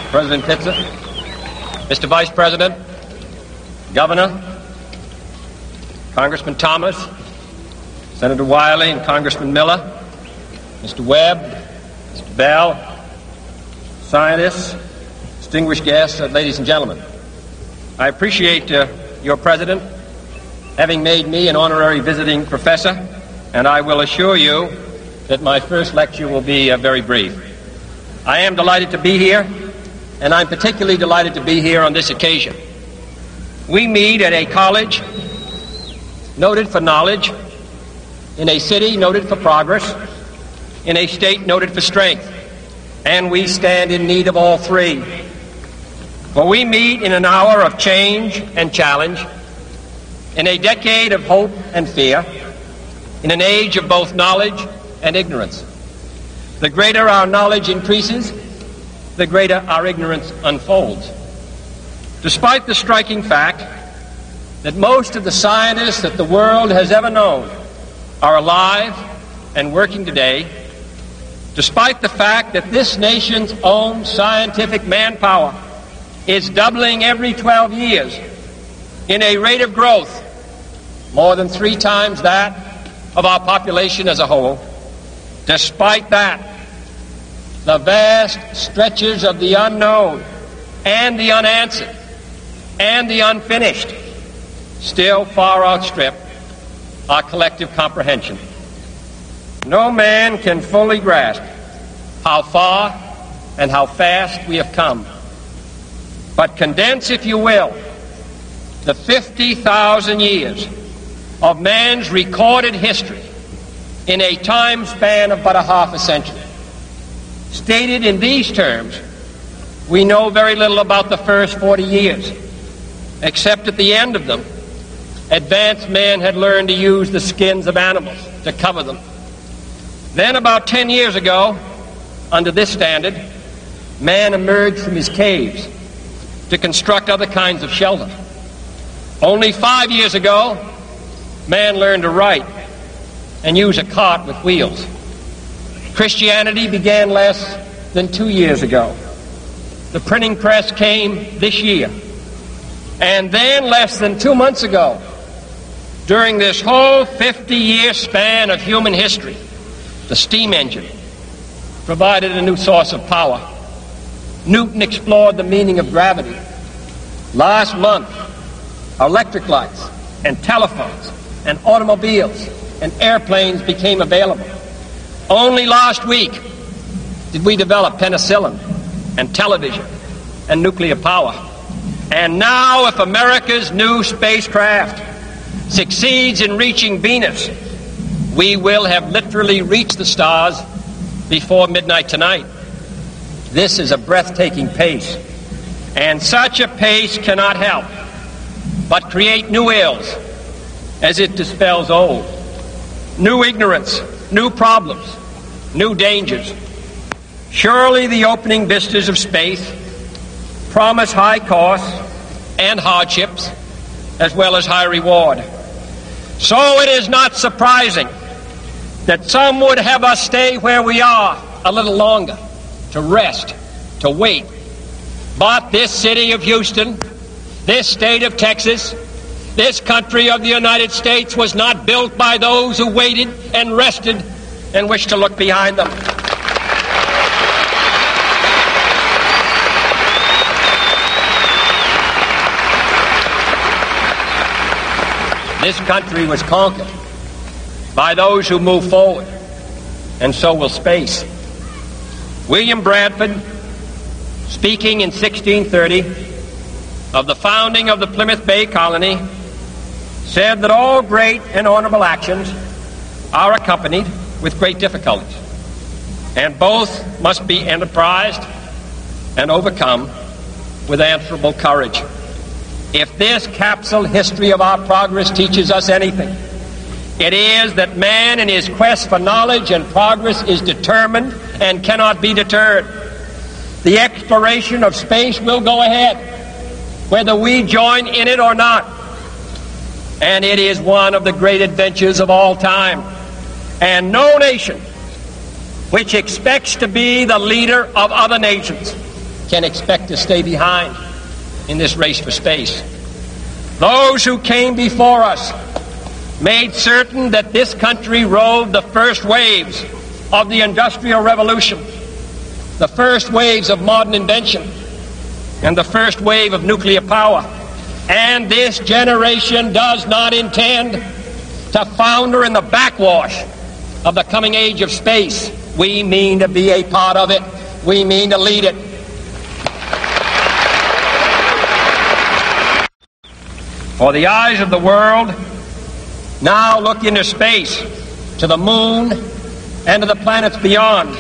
President Pitzer, Mr. Vice President, Governor, Congressman Thomas, Senator Wiley and Congressman Miller, Mr. Webb, Mr. Bell, scientists, distinguished guests, ladies and gentlemen. I appreciate your President having made me an honorary visiting professor, and I will assure you that my first lecture will be very brief. I am delighted to be here, and I'm particularly delighted to be here on this occasion. We meet at a college noted for knowledge, in a city noted for progress, in a state noted for strength, and we stand in need of all three. For we meet in an hour of change and challenge, in a decade of hope and fear, in an age of both knowledge and ignorance. The greater our knowledge increases, the greater our ignorance unfolds. Despite the striking fact that most of the scientists that the world has ever known are alive and working today, despite the fact that this nation's own scientific manpower is doubling every 12 years in a rate of growth more than 3 times that of our population as a whole, despite that, the vast stretches of the unknown and the unanswered and the unfinished still far outstrip our collective comprehension. No man can fully grasp how far and how fast we have come. But condense, if you will, the 50,000 years of man's recorded history in a time span of but a half a century. Stated in these terms, we know very little about the first 40 years, except at the end of them, advanced man had learned to use the skins of animals to cover them. Then about 10 years ago, under this standard, man emerged from his caves to construct other kinds of shelter. Only 5 years ago, man learned to write and use a cart with wheels. Christianity began less than 2 years ago. The printing press came this year. And then less than 2 months ago, during this whole 50-year span of human history, the steam engine provided a new source of power. Newton explored the meaning of gravity. Last month, electric lights and telephones and automobiles and airplanes became available. Only last week did we develop penicillin and television and nuclear power. And now, if America's new spacecraft succeeds in reaching Venus, we will have literally reached the stars before midnight tonight. This is a breathtaking pace, and such a pace cannot help but create new ills as it dispels old. New ignorance, new problems, new dangers. Surely the opening vistas of space promise high costs and hardships, as well as high reward. So it is not surprising that some would have us stay where we are a little longer, to rest, to wait. But this city of Houston, this state of Texas, this country of the United States was not built by those who waited and rested and wished to look behind them. This country was conquered by those who move forward, and so will space. William Bradford, speaking in 1630 of the founding of the Plymouth Bay Colony, said that all great and honorable actions are accompanied with great difficulties, and both must be enterprised and overcome with answerable courage. If this capsule history of our progress teaches us anything, it is that man in his quest for knowledge and progress is determined and cannot be deterred. The exploration of space will go ahead, whether we join in it or not. And it is one of the great adventures of all time. And no nation which expects to be the leader of other nations can expect to stay behind in this race for space. Those who came before us made certain that this country rode the first waves of the Industrial Revolution, the first waves of modern invention, and the first wave of nuclear power. And this generation does not intend to founder in the backwash of the coming age of space. We mean to be a part of it. We mean to lead it. For the eyes of the world now look into space, to the moon and to the planets beyond.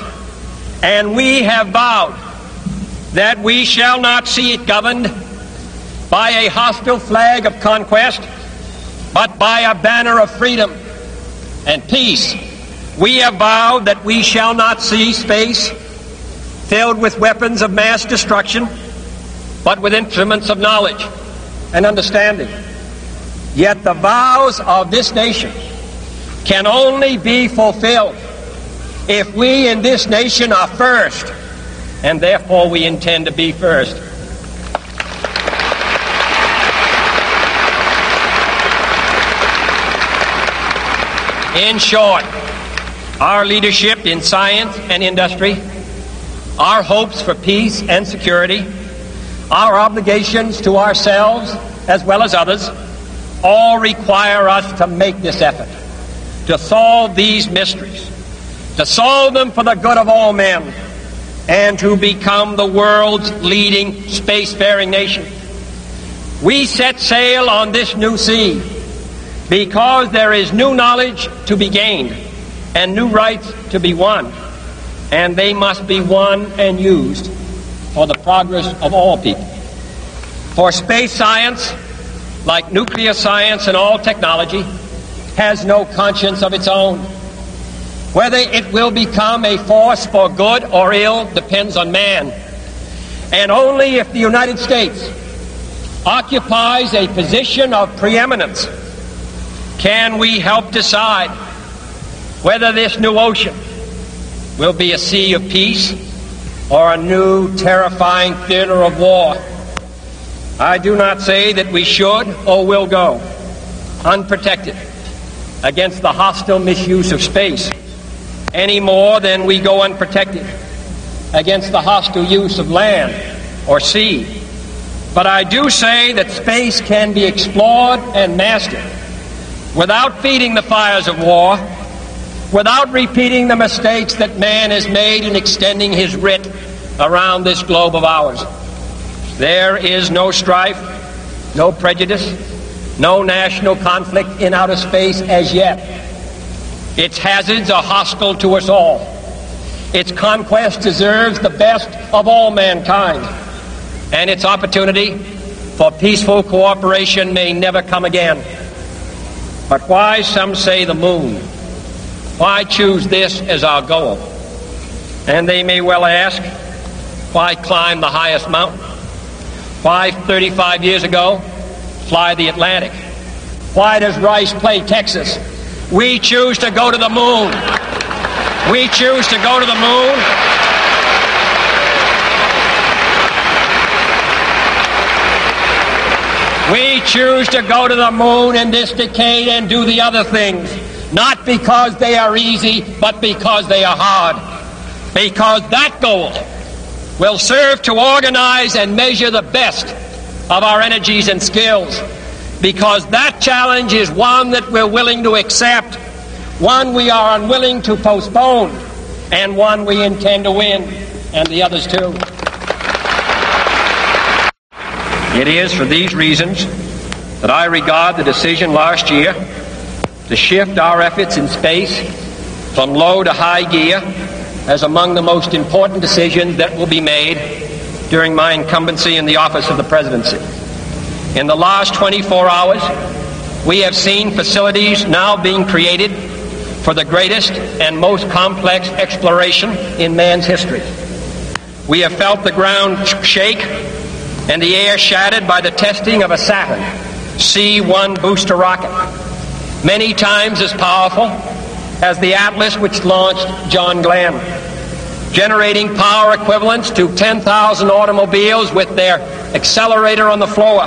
And we have vowed that we shall not see it governed by a hostile flag of conquest, but by a banner of freedom and peace. We have vowed that we shall not see space filled with weapons of mass destruction, but with instruments of knowledge and understanding. Yet the vows of this nation can only be fulfilled if we in this nation are first, and therefore we intend to be first. In short, our leadership in science and industry, our hopes for peace and security, our obligations to ourselves as well as others, all require us to make this effort, to solve these mysteries, to solve them for the good of all men, and to become the world's leading spacefaring nation. We set sail on this new sea because there is new knowledge to be gained and new rights to be won, and they must be won and used for the progress of all people. For space science, like nuclear science and all technology, has no conscience of its own. Whether it will become a force for good or ill depends on man. And only if the United States occupies a position of preeminence can we help decide whether this new ocean will be a sea of peace or a new terrifying theater of war. I do not say that we should or will go unprotected against the hostile misuse of space any more than we go unprotected against the hostile use of land or sea. But I do say that space can be explored and mastered without feeding the fires of war, without repeating the mistakes that man has made in extending his writ around this globe of ours. There is no strife, no prejudice, no national conflict in outer space as yet. Its hazards are hostile to us all. Its conquest deserves the best of all mankind, and its opportunity for peaceful cooperation may never come again. But why, some say, the moon? Why choose this as our goal? And they may well ask, why climb the highest mountain? Why, 35 years ago, fly the Atlantic? Why does Rice play Texas? We choose to go to the moon. We choose to go to the moon. We choose to go to the moon in this decade and do the other things, not because they are easy, but because they are hard. Because that goal will serve to organize and measure the best of our energies and skills. Because that challenge is one that we're willing to accept, one we are unwilling to postpone, and one we intend to win, and the others too. It is for these reasons that I regard the decision last year to shift our efforts in space from low to high gear as among the most important decisions that will be made during my incumbency in the office of the presidency. In the last 24 hours, we have seen facilities now being created for the greatest and most complex exploration in man's history. We have felt the ground shake and the air shattered by the testing of a Saturn C-1 booster rocket, many times as powerful as the Atlas which launched John Glenn. generating power equivalents to 10,000 automobiles with their accelerator on the floor.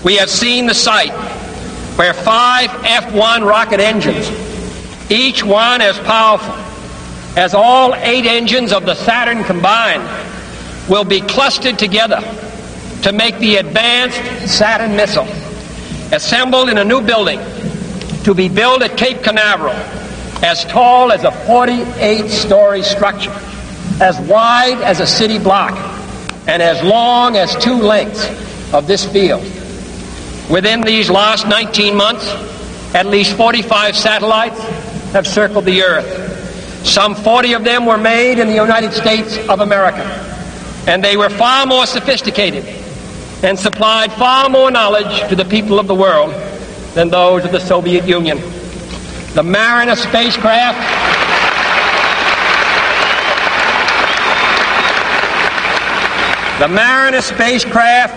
We have seen the site where 5 F-1 rocket engines, each one as powerful as all 8 engines of the Saturn combined, will be clustered together to make the advanced Saturn missile, assembled in a new building to be built at Cape Canaveral, as tall as a 48-story structure, as wide as a city block, and as long as 2 lengths of this field. Within these last 19 months, at least 45 satellites have circled the Earth. Some 40 of them were made in the United States of America, and they were far more sophisticated and supplied far more knowledge to the people of the world than those of the Soviet Union. The Mariner spacecraft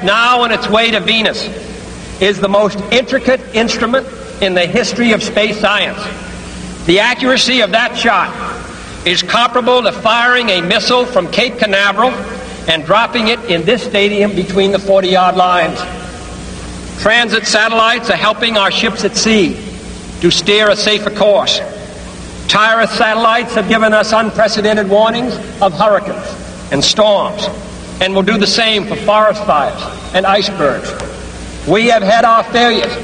now on its way to Venus is the most intricate instrument in the history of space science. The accuracy of that shot is comparable to firing a missile from Cape Canaveral and dropping it in this stadium between the 40-yard lines. Transit satellites are helping our ships at sea to steer a safer course. Tireless satellites have given us unprecedented warnings of hurricanes and storms, and will do the same for forest fires and icebergs. We have had our failures,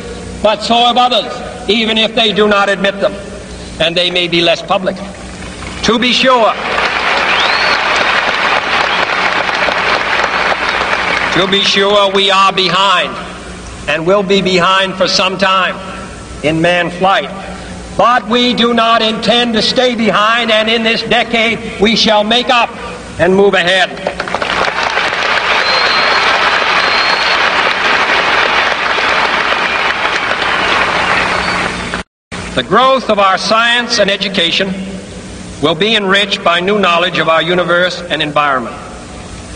but so have others, even if they do not admit them, and they may be less public. To be sure, we are behind, and will be behind for some time in manned flight. But we do not intend to stay behind, and in this decade we shall make up and move ahead. The growth of our science and education will be enriched by new knowledge of our universe and environment,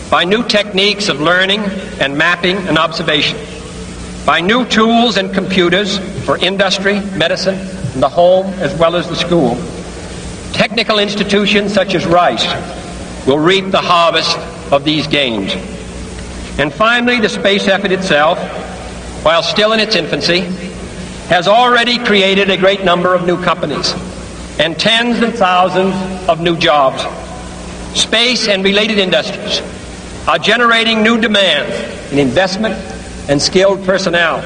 by new techniques of learning and mapping and observation, by new tools and computers for industry, medicine, and the home as well as the school. Technical institutions such as Rice will reap the harvest of these gains. And finally, the space effort itself, while still in its infancy, has already created a great number of new companies and tens and thousands of new jobs. Space and related industries are generating new demands in investment and skilled personnel,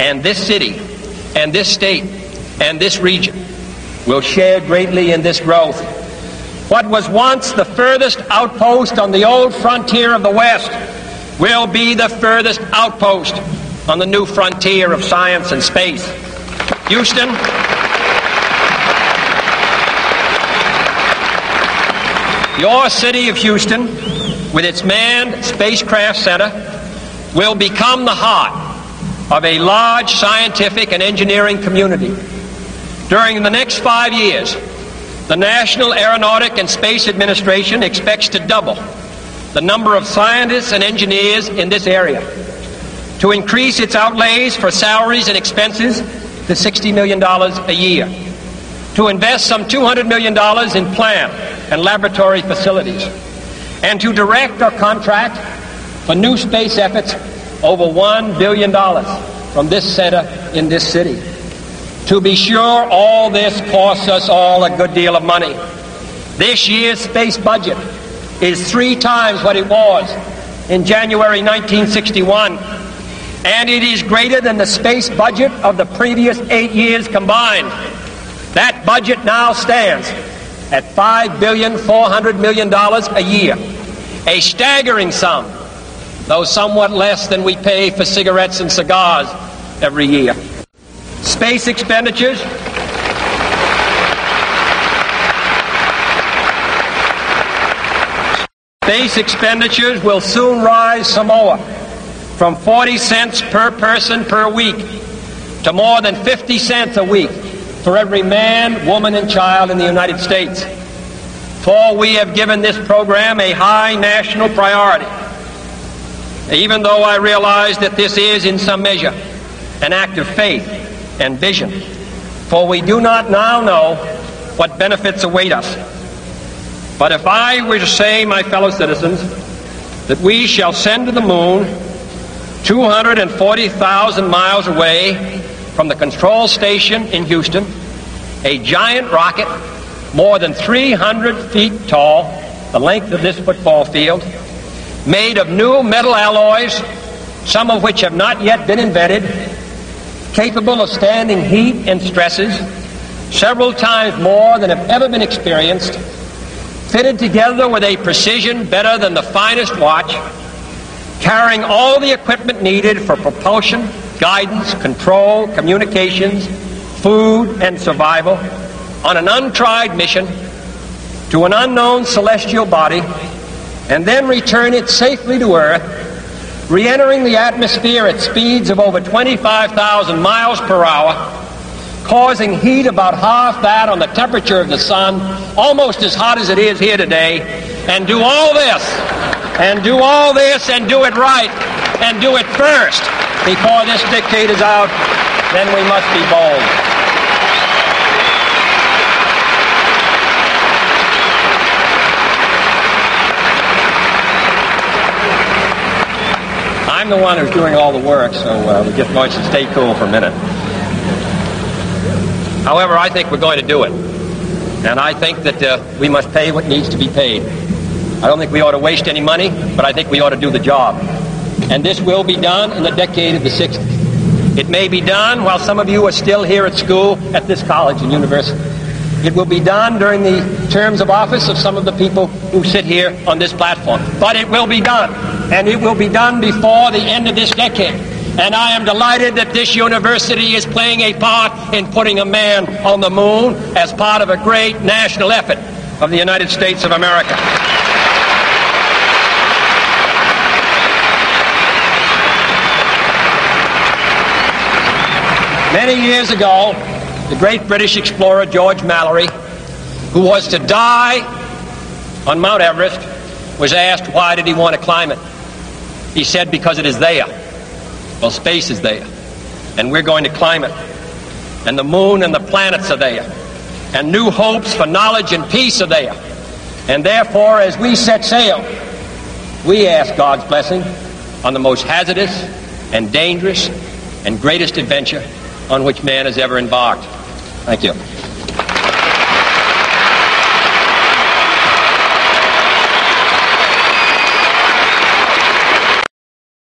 and this city and this state and this region will share greatly in this growth. What was once the furthest outpost on the old frontier of the West will be the furthest outpost on the new frontier of science and space. Houston, your city of Houston, with its manned spacecraft center, will become the heart of a large scientific and engineering community. During the next 5 years, the National Aeronautic and Space Administration expects to double the number of scientists and engineers in this area, to increase its outlays for salaries and expenses to $60 million a year, to invest some $200 million in plant and laboratory facilities, and to direct or contract for new space efforts over $1 billion from this center in this city. To be sure, all this costs us all a good deal of money. This year's space budget is 3 times what it was in January 1961, and it is greater than the space budget of the previous 8 years combined. That budget now stands at $5.4 billion a year, a staggering sum, though somewhat less than we pay for cigarettes and cigars every year. Space expenditures will soon rise some more, from 40 cents per person per week to more than 50 cents a week for every man, woman, and child in the United States. For we have given this program a high national priority, even though I realize that this is, in some measure, an act of faith and vision, for we do not now know what benefits await us. But if I were to say, my fellow citizens, that we shall send to the moon 240,000 miles away from the control station in Houston a giant rocket more than 300 feet tall, the length of this football field, made of new metal alloys, some of which have not yet been invented, capable of standing heat and stresses several times more than have ever been experienced, fitted together with a precision better than the finest watch, carrying all the equipment needed for propulsion, guidance, control, communications, food, and survival on an untried mission to an unknown celestial body, and then return it safely to Earth, re-entering the atmosphere at speeds of over 25,000 miles per hour, causing heat about half that on the temperature of the sun, almost as hot as it is here today, and do all this, and do it right, and do it first before this decade is out, then we must be bold. I'm the one who's doing all the work, so we just want you to stay cool for a minute. However, I think we're going to do it. And I think that we must pay what needs to be paid. I don't think we ought to waste any money, but I think we ought to do the job. And this will be done in the decade of the 60s. It may be done while some of you are still here at school at this college and university. It will be done during the terms of office of some of the people who sit here on this platform. But it will be done. And it will be done before the end of this decade. And I am delighted that this university is playing a part in putting a man on the moon as part of a great national effort of the United States of America. Many years ago, the great British explorer George Mallory, who was to die on Mount Everest, was asked why did he want to climb it. He said, because it is there. Well, space is there, and we're going to climb it. And the moon and the planets are there. And new hopes for knowledge and peace are there. And therefore, as we set sail, we ask God's blessing on the most hazardous and dangerous and greatest adventure on which man has ever embarked. Thank you.